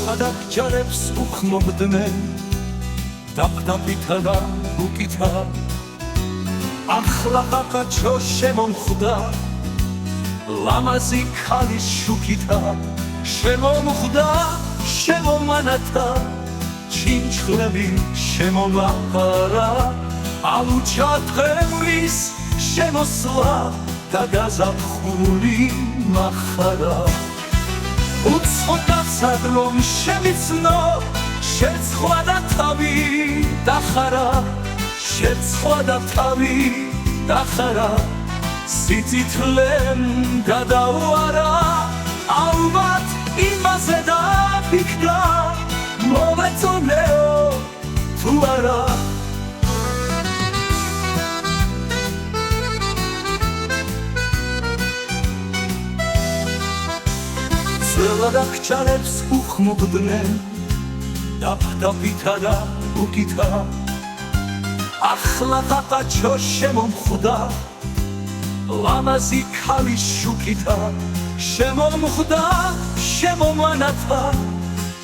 გადაგჯერებს უხმობდნენ დაფდაფითა და უკითა ახლა ყაყაჩო შემომხვდა ლამაზი ქალის შუქითა შემომხვდა შემომანათა ჩინჩხლები შემომაყარა ალუჩა დღემლის შემოსვლა და გაზაფხული მახარა უცხოდაცად რომ შემიცნო შეცხვლა და თავი დახარა შეცხვლა და თავი დახარა სიცითლემ გადავარა ალბათ იმაზე დაფიქრა მოვეწონეო თუ არა გადაგჯერებს უხმობდნენ დაფდაფითა და უკითა ახლა ყაყაჩო შემომხვდა ლამაზი ქალის შუქითა შემომხვდა შემომანათა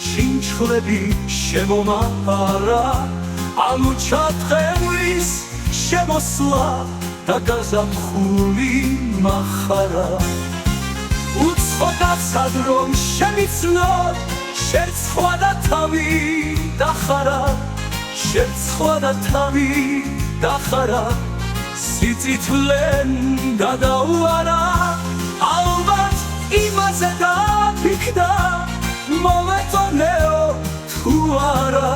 ჩინჩხლები შემომაყარა ალუჩა დღემლის შემოსვლა და გაზაფხული მახარა უცხოდაცად რომ შემიცნო შეცხვლა და თავი დახარა შეცხვლა და თავი დახარა სიცითლემ გადავარა ალბათ იმაზე დაფიქრა მოვეწონეო თუ არა